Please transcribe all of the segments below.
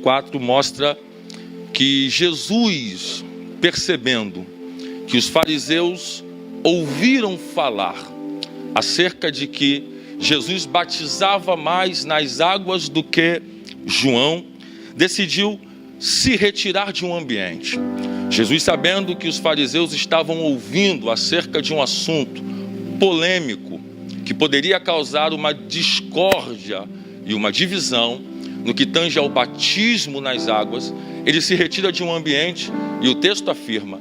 4 mostra que Jesus, percebendo que os fariseus ouviram falar acerca de que Jesus batizava mais nas águas do que João, decidiu se retirar de um ambiente. Jesus, sabendo que os fariseus estavam ouvindo acerca de um assunto polêmico que poderia causar uma discórdia e uma divisão no que tange ao batismo nas águas, ele se retira de um ambiente e o texto afirma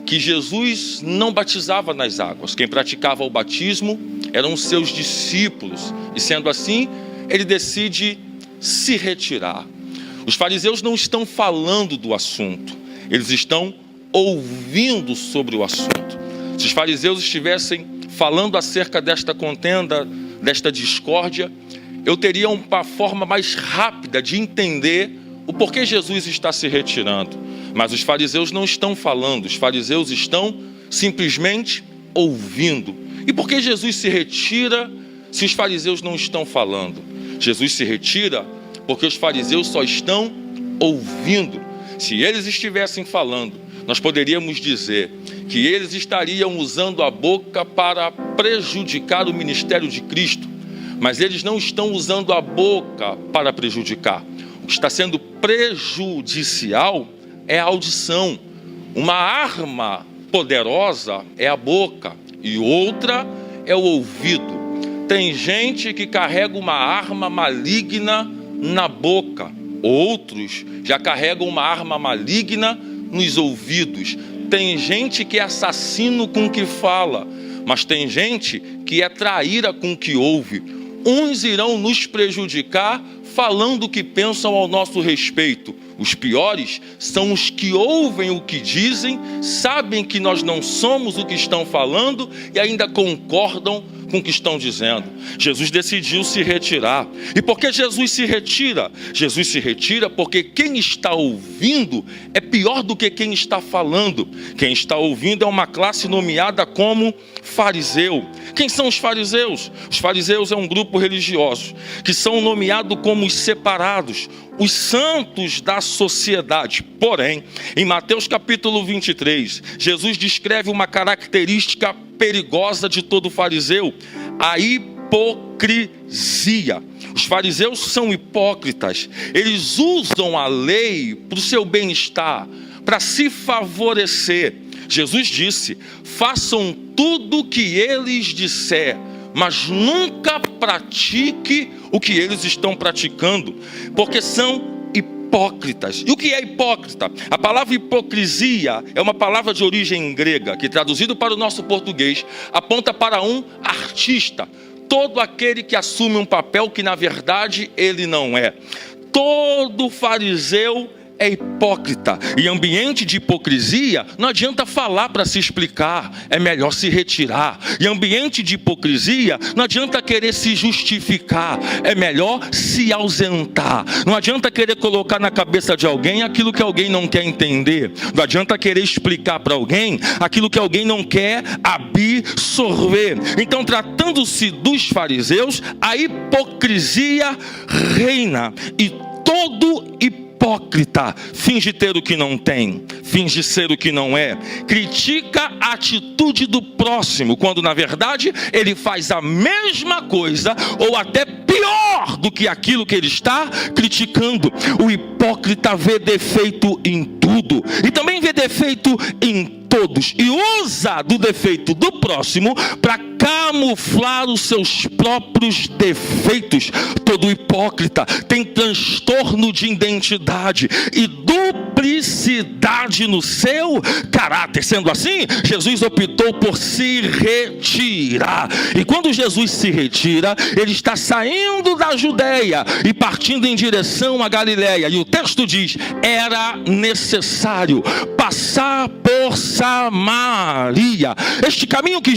que Jesus não batizava nas águas. Quem praticava o batismo eram seus discípulos e, sendo assim, ele decide se retirar. Os fariseus não estão falando do assunto, eles estão ouvindo sobre o assunto. Se os fariseus estivessem falando acerca desta contenda, desta discórdia, eu teria uma forma mais rápida de entender o porquê Jesus está se retirando. Mas os fariseus não estão falando, os fariseus estão simplesmente ouvindo. E por que Jesus se retira se os fariseus não estão falando? Jesus se retira porque os fariseus só estão ouvindo. Se eles estivessem falando, nós poderíamos dizer que eles estariam usando a boca para prejudicar o ministério de Cristo. Mas eles não estão usando a boca para prejudicar. O que está sendo prejudicial é a audição. Uma arma poderosa é a boca e outra é o ouvido. Tem gente que carrega uma arma maligna na boca. Outros já carregam uma arma maligna nos ouvidos. Tem gente que é assassino com o que fala, mas tem gente que é traíra com o que ouve. Uns irão nos prejudicar falando o que pensam ao nosso respeito. Os piores são os que ouvem o que dizem, sabem que nós não somos o que estão falando e ainda concordam com o que estão dizendo. Jesus decidiu se retirar. E por que Jesus se retira? Jesus se retira porque quem está ouvindo é pior do que quem está falando. Quem está ouvindo é uma classe nomeada como fariseu. Quem são os fariseus? Os fariseus é um grupo religioso que são nomeados como os separados, os santos da sociedade. Porém, em Mateus capítulo 23, Jesus descreve uma característica perigosa de todo fariseu: a hipocrisia. Os fariseus são hipócritas. Eles usam a lei para o seu bem-estar, para se favorecer. Jesus disse: façam tudo o que eles disser, mas nunca pratique o que eles estão praticando, porque são hipócritas. E o que é hipócrita? A palavra hipocrisia é uma palavra de origem grega, que traduzido para o nosso português, aponta para um artista. Todo aquele que assume um papel que na verdade ele não é. Todo fariseu é hipócrita. E ambiente de hipocrisia, não adianta falar para se explicar, é melhor se retirar. E ambiente de hipocrisia, não adianta querer se justificar, é melhor se ausentar. Não adianta querer colocar na cabeça de alguém aquilo que alguém não quer entender. Não adianta querer explicar para alguém aquilo que alguém não quer absorver. Então, tratando-se dos fariseus, a hipocrisia reina. E todo hipócrita finge ter o que não tem, finge ser o que não é, critica a atitude do próximo, quando na verdade ele faz a mesma coisa ou até pior do que aquilo que ele está criticando. O hipócrita vê defeito em tudo e também vê defeito em todos e usa do defeito do próximo para camuflar os seus próprios defeitos. Todo hipócrita tem transtorno de identidade e duplicidade no seu caráter. Sendo assim, Jesus optou por se retirar. E quando Jesus se retira, ele está saindo da Judeia e partindo em direção à Galileia. E o texto diz: era necessário passar por Samaria. Este caminho que